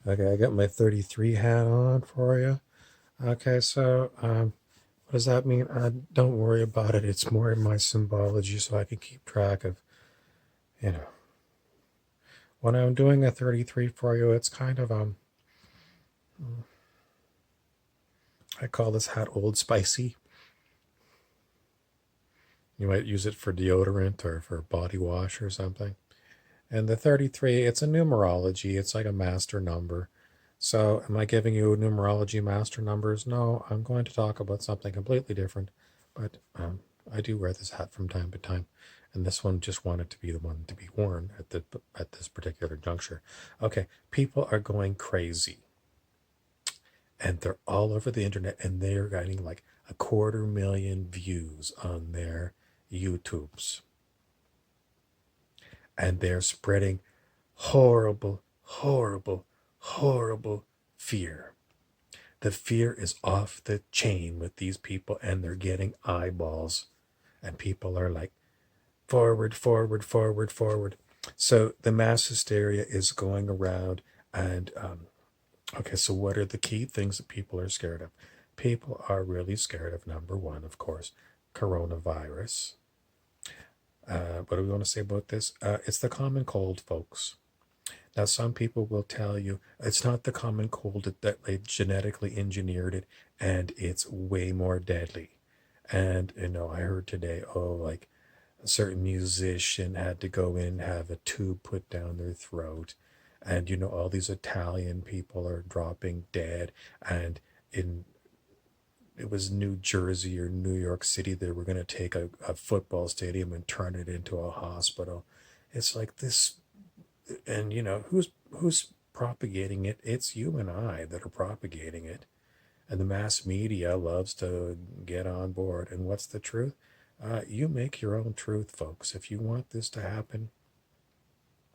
Okay, I got my 33 hat on for you. Okay, so what does that mean? Don't worry about it. It's more in my symbology so I can keep track of, you know, when I'm doing a 33 for you, it's kind of, I call this hat Old Spicy. You might use it for deodorant or for body wash or something. And the 33, it's a numerology. It's like a master number. So, am I giving you numerology master numbers? No, I'm going to talk about something completely different. But I do wear this hat from time to time, and this one just wanted to be the one to be worn at this particular juncture. Okay, people are going crazy, and they're all over the internet, and they're getting like 250,000 views on their YouTubes, and they're spreading horrible, horrible, horrible fear. The fear is off the chain with these people, and they're getting eyeballs. And people are like, forward, forward, forward, forward. So the mass hysteria is going around. And okay, so what are the key things that people are scared of? People are really scared of number one, of course, coronavirus. What do we want to say about this? It's the common cold, folks. Now, some people will tell you it's not the common cold that they genetically engineered it, and it's way more deadly. And I heard today, oh, like a certain musician had to go in and have a tube put down their throat, and all these Italian people are dropping dead, and in it was New Jersey or New York City, they were going to take a football stadium and turn it into a hospital. It's like this, and who's propagating it? It's you and I that are propagating it, and the mass media loves to get on board. And what's the truth? You make your own truth, folks. If you want this to happen,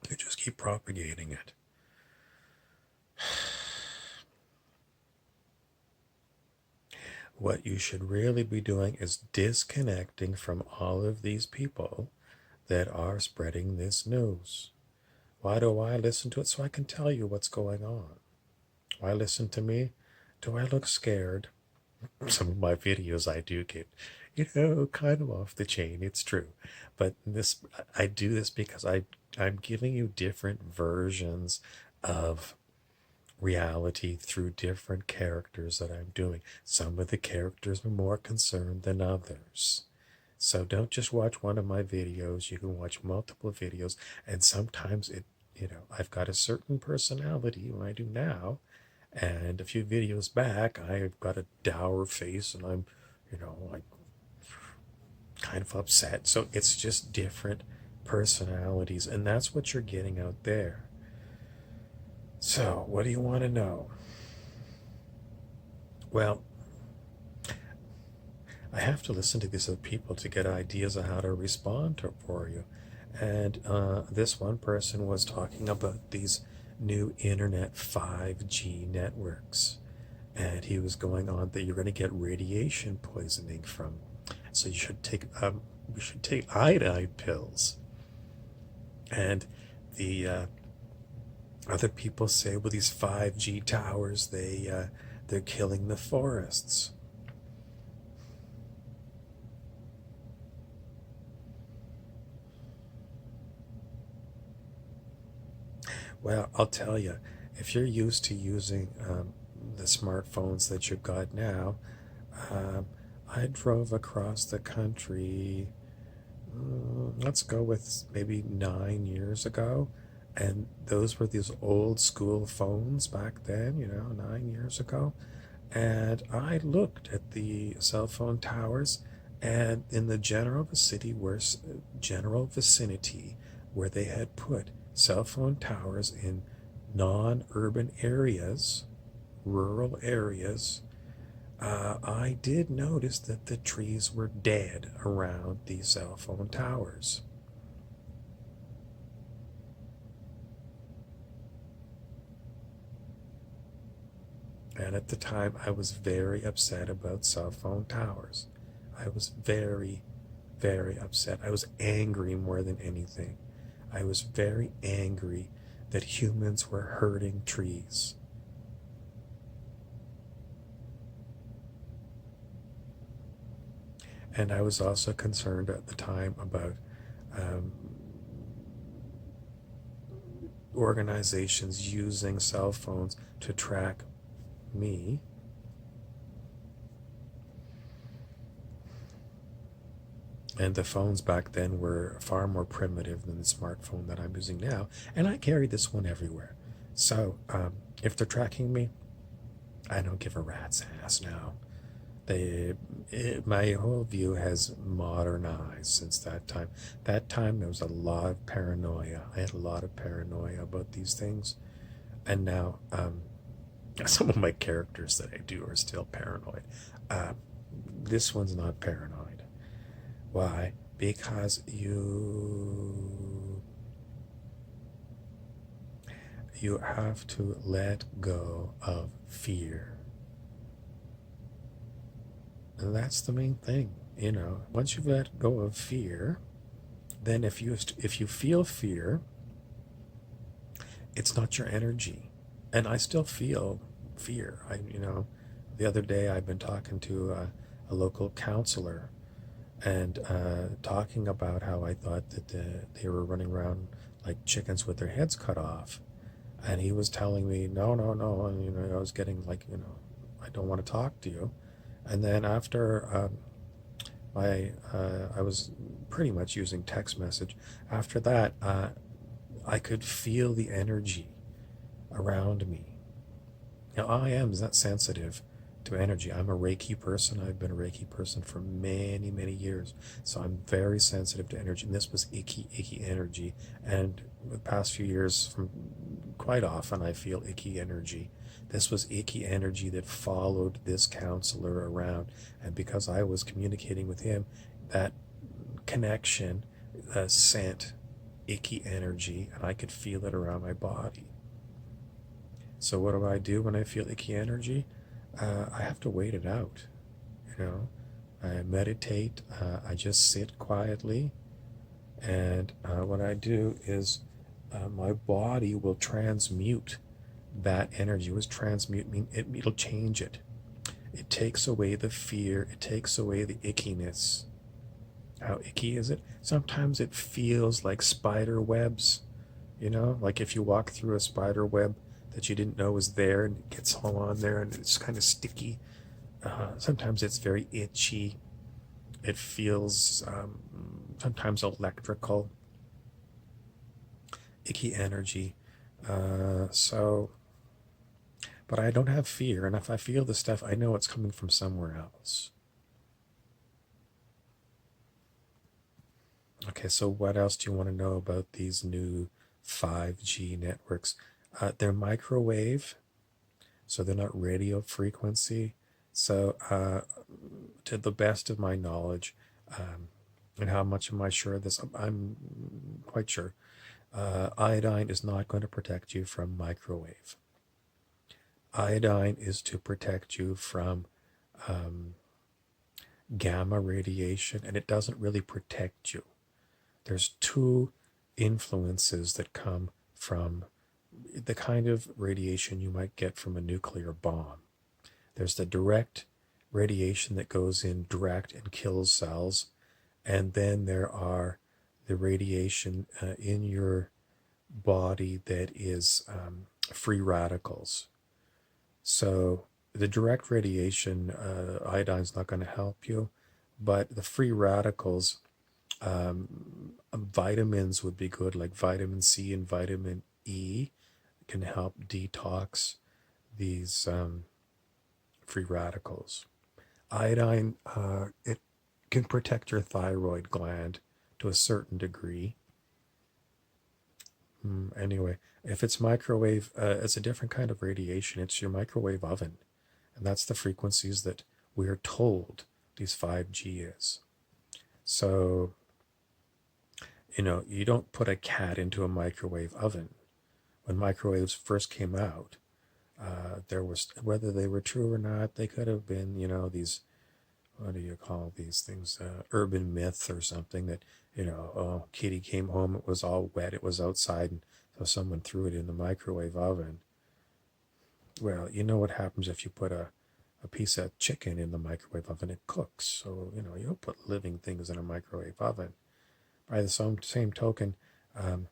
you just keep propagating it. What you should really be doing is disconnecting from all of these people that are spreading this news. Why do I listen to it? So I can tell you what's going on. Why listen to me? Do I look scared? Some of my videos I do get, kind of off the chain. It's true. But I do this because I'm giving you different versions of reality through different characters that I'm doing. Some of the characters are more concerned than others. So don't just watch one of my videos. You can watch multiple videos. And sometimes I've got a certain personality when I do now. And a few videos back, I've got a dour face and I'm, like kind of upset. So it's just different personalities. And that's what you're getting out there. So, what do you want to know? Well, I have to listen to these other people to get ideas on how to respond to for you. And this one person was talking about these new internet 5G networks. And he was going on that you're going to get radiation poisoning from. So we should take iodine pills. And the other people say, well, these 5G towers, they're killing the forests. Well, I'll tell you, if you're used to using the smartphones that you've got now, um, I drove across the country, let's go with maybe 9 years ago, and those were these old school phones back then, 9 years ago. And I looked at the cell phone towers, and in the general vicinity where they had put cell phone towers in non-urban areas, rural areas, I did notice that the trees were dead around these cell phone towers. And at the time, I was very upset about cell phone towers. I was very, very upset. I was angry more than anything. I was very angry that humans were hurting trees. And I was also concerned at the time about um, organizations using cell phones to track me. And the phones back then were far more primitive than the smartphone that I'm using now. And I carry this one everywhere. So if they're tracking me, I don't give a rat's ass now. My whole view has modernized since that time. That time there was a lot of paranoia. I had a lot of paranoia about these things. And now some of my characters that I do are still paranoid. This one's not paranoid. Why? Because you have to let go of fear. And that's the main thing. Once you've let go of fear, then if you feel fear, it's not your energy. And I still feel fear. The other day I've been talking to a local counselor and talking about how I thought that they were running around like chickens with their heads cut off. And he was telling me, no, no, no. And, I was getting like, I don't want to talk to you. And then after I was pretty much using text message. After that, I could feel the energy around me. Now, I am that sensitive to energy. I'm a Reiki person. I've been a Reiki person for many, many years. So I'm very sensitive to energy. And this was icky, icky energy. And the past few years, quite often, I feel icky energy. This was icky energy that followed this counselor around. And because I was communicating with him, that connection sent icky energy, and I could feel it around my body. So what do I do when I feel icky energy? I have to wait it out. I meditate. I just sit quietly, and what I do is my body will transmute that energy. Was transmute mean it'll change it. It takes away the fear. It takes away the ickiness. How icky is it? Sometimes it feels like spider webs. Like if you walk through a spider web that you didn't know was there and it gets all on there and it's kind of sticky. Sometimes it's very itchy. It feels sometimes electrical, icky energy. So, but I don't have fear. And if I feel the stuff, I know it's coming from somewhere else. Okay, so what else do you want to know about these new 5G networks? They're microwave, so they're not radio frequency. So, to the best of my knowledge, and how much am I sure of this? I'm quite sure. Iodine is not going to protect you from microwave. Iodine is to protect you from gamma radiation, and it doesn't really protect you. There's two influences that come from the kind of radiation you might get from a nuclear bomb. There's the direct radiation that goes in direct and kills cells, and then there are the radiation in your body that is free radicals. So the direct radiation, iodine's not going to help you, but the free radicals, vitamins would be good, like vitamin C and vitamin E can help detox these free radicals. Iodine, it can protect your thyroid gland to a certain degree. Anyway, if it's microwave, it's a different kind of radiation. It's your microwave oven. And that's the frequencies that we're told these 5G is. So, you don't put a cat into a microwave oven. When microwaves first came out, there was, whether they were true or not, they could have been, these, what do you call these things, urban myth or something that, oh, Kitty came home, it was all wet, it was outside, and So someone threw it in the microwave oven. Well, you know what happens if you put a piece of chicken in the microwave oven? It cooks. So, you don't put living things in a microwave oven. By the same token, um,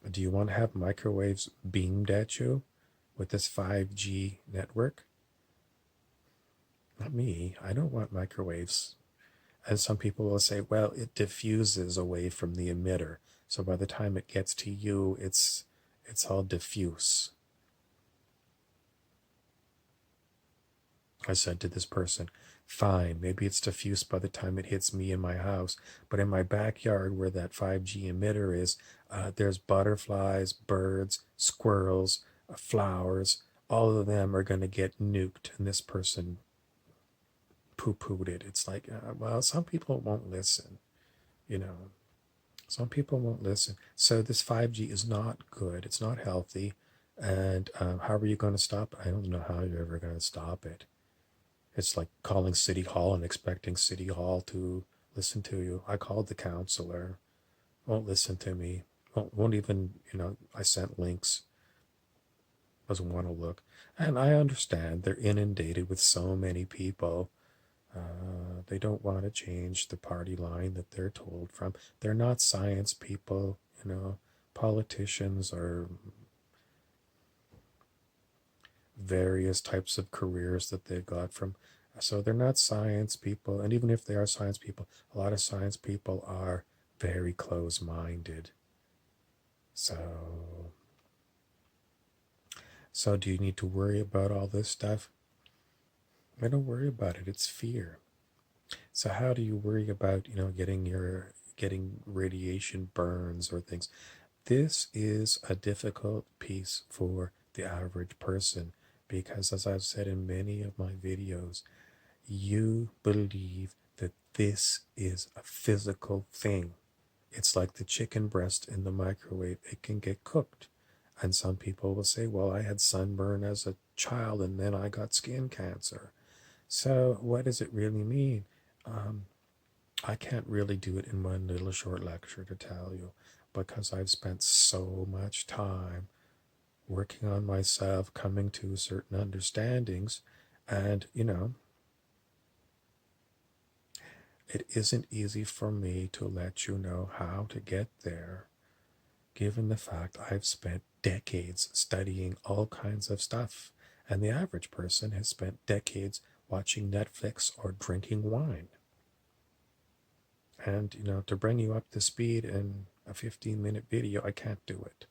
do you want to have microwaves beamed at you with this 5G network? Not me. I don't want microwaves. And some people will say, well, it diffuses away from the emitter. So by the time it gets to you, it's all diffuse. I said to this person, fine, maybe it's diffuse by the time it hits me in my house, but in my backyard where that 5G emitter is, there's butterflies, birds, squirrels, flowers. All of them are going to get nuked. And this person poo-pooed it. It's like, well, some people won't listen, you know. Some people won't listen. So this 5G is not good. It's not healthy. And how are you going to stop it? I don't know how you're ever going to stop it. It's like calling City Hall and expecting City Hall to listen to you. I called the counselor, won't listen to me, won't even, I sent links, doesn't want to look. And I understand they're inundated with so many people. They don't want to change the party line that they're told from. They're not science people, politicians are various types of careers that they've got from. So they're not science people. And even if they are science people, a lot of science people are very close minded. So do you need to worry about all this stuff? I don't worry about it. It's fear. So how do you worry about, getting radiation burns or things? This is a difficult piece for the average person because, as I've said in many of my videos, you believe that this is a physical thing. It's like the chicken breast in the microwave, it can get cooked. And some people will say, well, I had sunburn as a child and then I got skin cancer. So, what does it really mean? I can't really do it in one little short lecture to tell you because I've spent so much time working on myself, coming to certain understandings, and it isn't easy for me to let you know how to get there, given the fact I've spent decades studying all kinds of stuff, and the average person has spent decades watching Netflix or drinking wine. And, to bring you up to speed in a 15-minute video, I can't do it.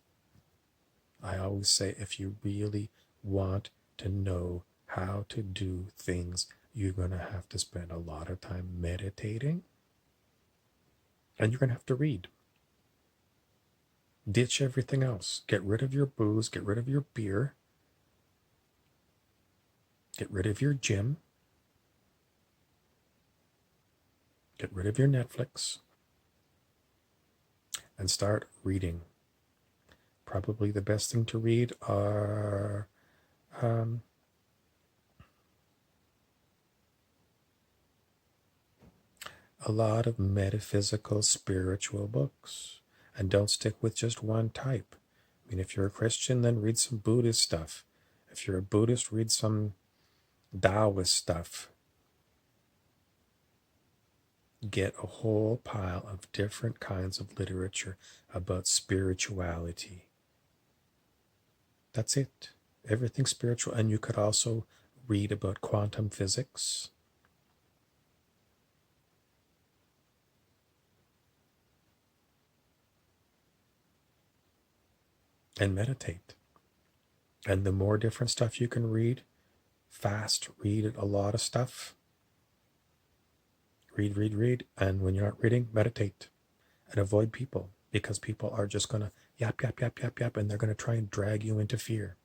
I always say if you really want to know how to do things, you're going to have to spend a lot of time meditating and you're going to have to read. Ditch everything else. Get rid of your booze, get rid of your beer, get rid of your gym, get rid of your Netflix, and start reading. Probably the best thing to read are a lot of metaphysical, spiritual books. And don't stick with just one type. I mean, if you're a Christian, then read some Buddhist stuff. If you're a Buddhist, read some Taoist stuff. Get a whole pile of different kinds of literature about spirituality. That's it. Everything spiritual. And you could also read about quantum physics. And meditate. And the more different stuff you can read, read a lot of stuff. Read. And when you're not reading, meditate. And avoid people because people are just going to yap, and they're going to try and drag you into fear.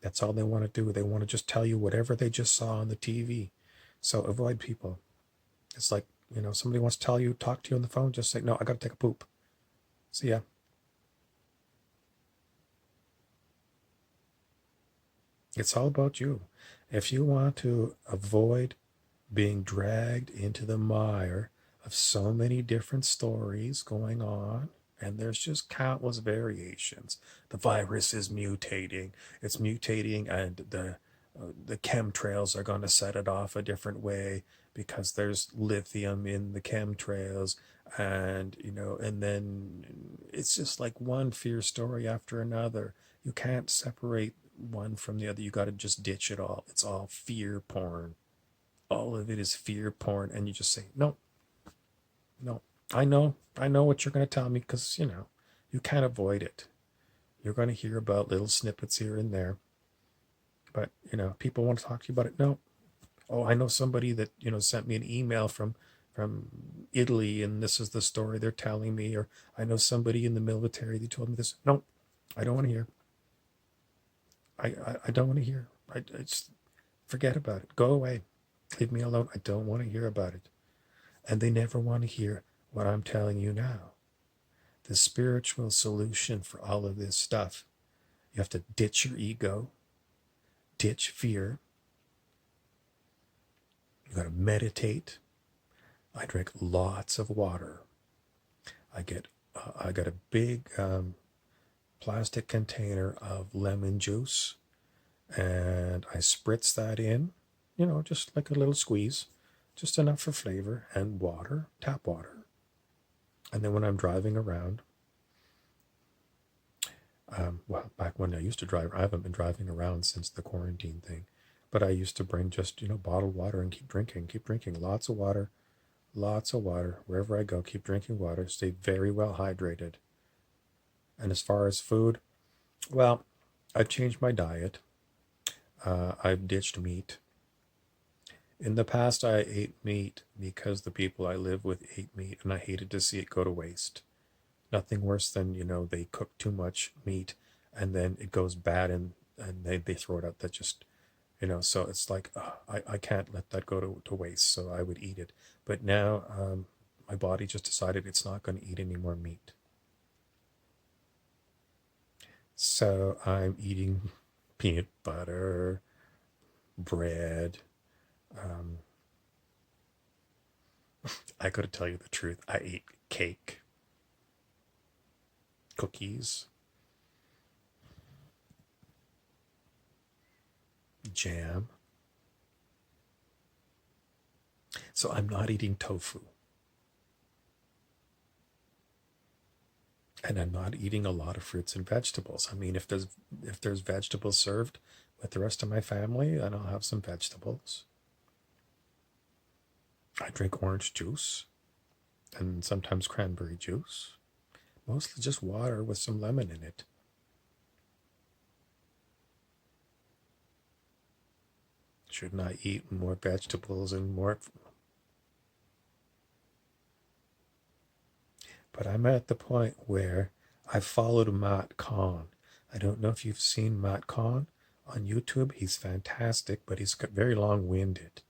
That's all they want to do. They want to just tell you whatever they just saw on the TV. So avoid people. It's like, somebody wants to talk to you on the phone, just say, no, I got to take a poop. See ya. It's all about you. If you want to avoid being dragged into the mire of so many different stories going on And there's just countless variations. The virus is mutating. It's mutating, and the chemtrails are going to set it off a different way because there's lithium in the chemtrails, and and then it's just like one fear story after another. You can't separate one from the other. You got to just ditch it all. It's all fear porn. All of it is fear porn, and you just say no, no. I know what you're going to tell me, because you can't avoid it. You're going to hear about little snippets here and there, but people want to talk to you about it. No. Oh, I know somebody that sent me an email from Italy, and this is the story they're telling me. Or I know somebody in the military, they told me this. No, I don't want to hear. I don't want to hear. I just forget about it. Go away. Leave me alone. I don't want to hear about it. And they never want to hear what I'm telling you now. The spiritual solution for all of this stuff. You have to ditch your ego, ditch fear. You got to meditate. I drink lots of water. I got a big plastic container of lemon juice, and I spritz that in, just like a little squeeze, just enough for flavor, and water, tap water. And then when I'm driving around, well, back when I used to drive, I haven't been driving around since the quarantine thing, but I used to bring just, bottled water and keep drinking lots of water, wherever I go, keep drinking water, stay very well hydrated. And as far as food, well, I've changed my diet. I've ditched meat. In the past, I ate meat because the people I live with ate meat, and I hated to see it go to waste. Nothing worse than, they cook too much meat, and then it goes bad, and they throw it out. That just, so it's like, I can't let that go to waste, so I would eat it. But now my body just decided it's not going to eat any more meat. So I'm eating peanut butter, bread. I gotta tell you the truth. I ate cake, cookies, jam. So I'm not eating tofu. And I'm not eating a lot of fruits and vegetables. I mean, if there's vegetables served with the rest of my family, then I'll have some vegetables. I drink orange juice and sometimes cranberry juice. Mostly just water with some lemon in it. Shouldn't I eat more vegetables and more? But I'm at the point where I followed Matt Kahn. I don't know if you've seen Matt Kahn on YouTube. He's fantastic, but he's very long-winded.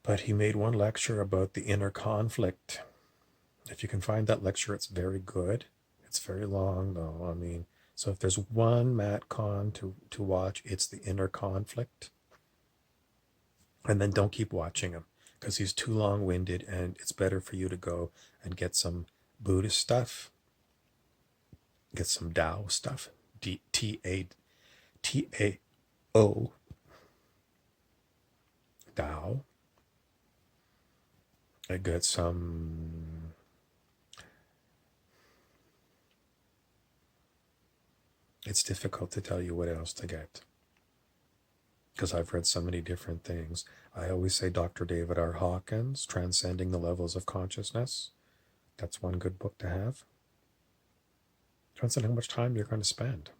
But he made one lecture about the inner conflict. If you can find that lecture, it's very good. It's very long, though. I mean, so if there's one Matt Kahn to watch, it's the inner conflict. And then don't keep watching him, because he's too long-winded, and it's better for you to go and get some Buddhist stuff, get some Tao stuff, Tao, Tao. I got some. It's difficult to tell you what else to get, because I've read so many different things. I always say Dr. David R. Hawkins, Transcending the Levels of Consciousness. That's one good book to have. Depends on how much time you're going to spend.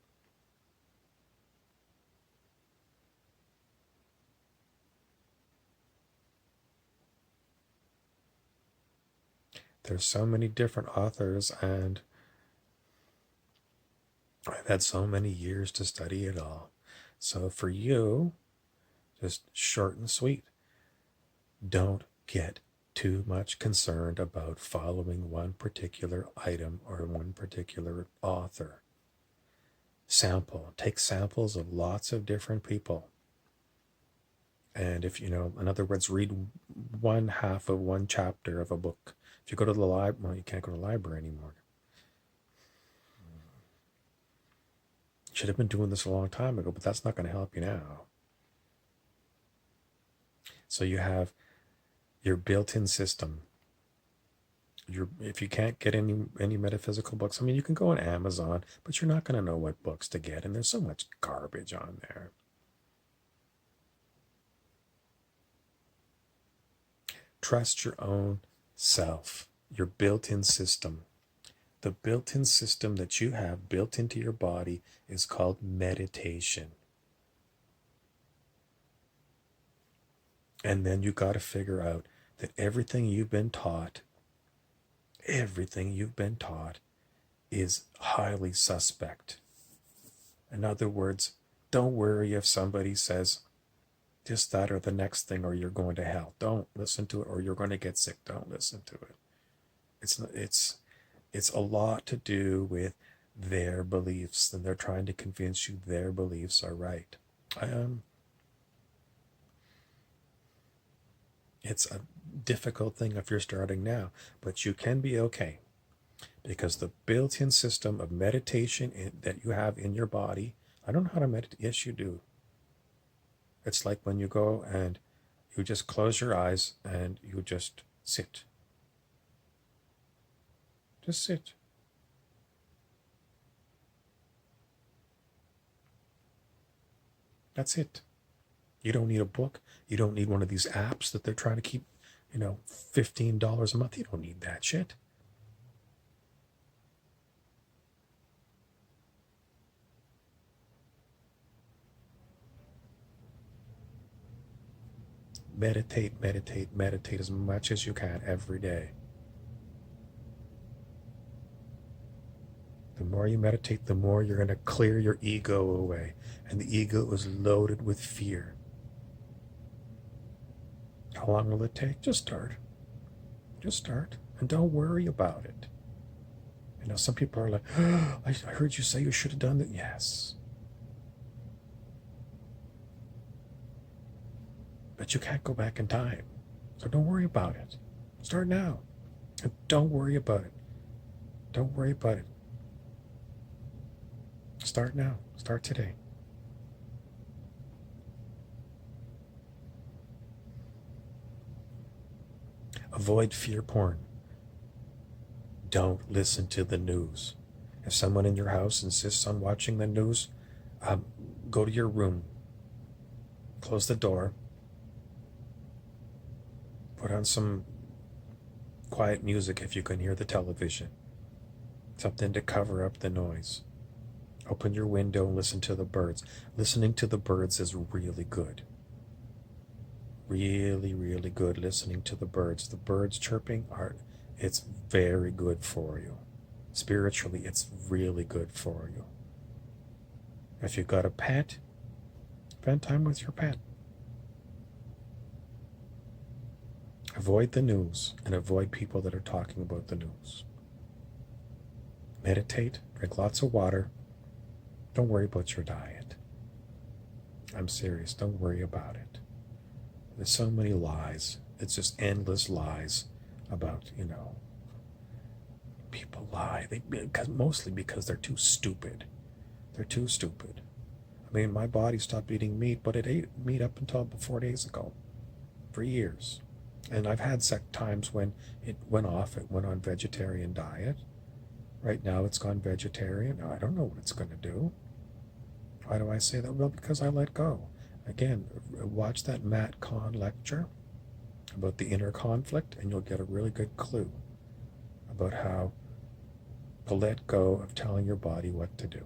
There's so many different authors, and I've had so many years to study it all. So for you, just short and sweet. Don't get too much concerned about following one particular item or one particular author. Take samples of lots of different people. And if, in other words, read one half of one chapter of a book If you go to the library, well, you can't go to the library anymore. Should have been doing this a long time ago, but that's not going to help you now. So you have your built-in system. If you can't get any metaphysical books, I mean, you can go on Amazon, but you're not going to know what books to get, and there's so much garbage on there. Trust your own self, your built-in system. The built-in system that you have built into your body is called meditation. And then you got to figure out that everything you've been taught is highly suspect. In other words, don't worry if somebody says this, that, or the next thing, or you're going to hell. Don't listen to it, or you're going to get sick. Don't listen to it. It's a lot to do with their beliefs, and they're trying to convince you their beliefs are right. It's a difficult thing if you're starting now, but you can be okay, because the built-in system of meditation that you have in your body. I don't know how to meditate. Yes, you do. It's like when you go and you just close your eyes and you just sit. Just sit. That's it. You don't need a book. You don't need one of these apps that they're trying to keep, $15 a month. You don't need that shit. Meditate, meditate, meditate as much as you can every day. The more you meditate, the more you're going to clear your ego away. And the ego is loaded with fear. How long will it take? Just start. Just start. And don't worry about it. Some people are like, oh, I heard you say you should have done that. Yes. But you can't go back in time. So don't worry about it. Start now. And don't worry about it. Don't worry about it. Start now. Start today. Avoid fear porn. Don't listen to the news. If someone in your house insists on watching the news, go to your room. Close the door. Put on some quiet music if you can hear the television. Something to cover up the noise. Open your window and listen to the birds. Listening to the birds is really good. Really, really good listening to the birds. The birds chirping it's very good for you. Spiritually, it's really good for you. If you've got a pet, spend time with your pet. Avoid the news and avoid people that are talking about the news. Meditate, drink lots of water. Don't worry about your diet. I'm serious, don't worry about it. There's so many lies. It's just endless lies about, people lie. Mostly because they're too stupid. They're too stupid. I mean, my body stopped eating meat, but it ate meat up until 4 days ago. For years. And I've had times when it went off. It went on vegetarian diet. Right now it's gone vegetarian. I don't know what it's going to do. Why do I say that? Well, because I let go. Again, watch that Kahn lecture about the inner conflict, and you'll get a really good clue about how to let go of telling your body what to do.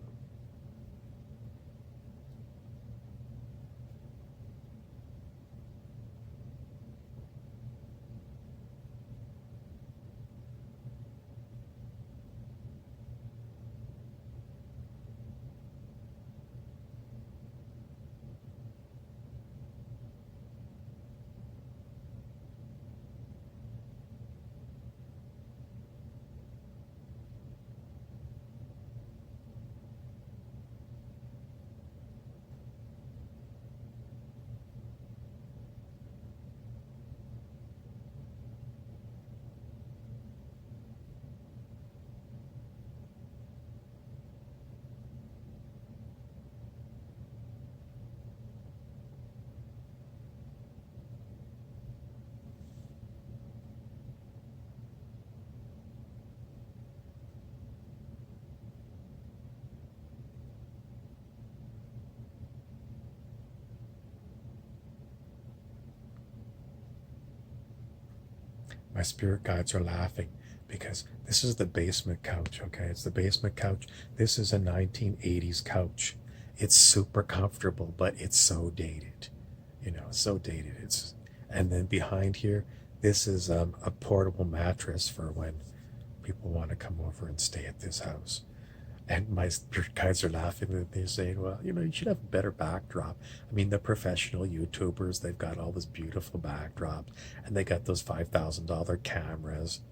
My spirit guides are laughing because this is the basement couch, okay? It's the basement couch. This is a 1980s couch. It's super comfortable, but it's so dated. So dated. And then behind here, this is a portable mattress for when people want to come over and stay at this house. And my guys are laughing and they're saying, well, you should have a better backdrop. I mean, the professional YouTubers, they've got all this beautiful backdrop and they got those $5,000 cameras.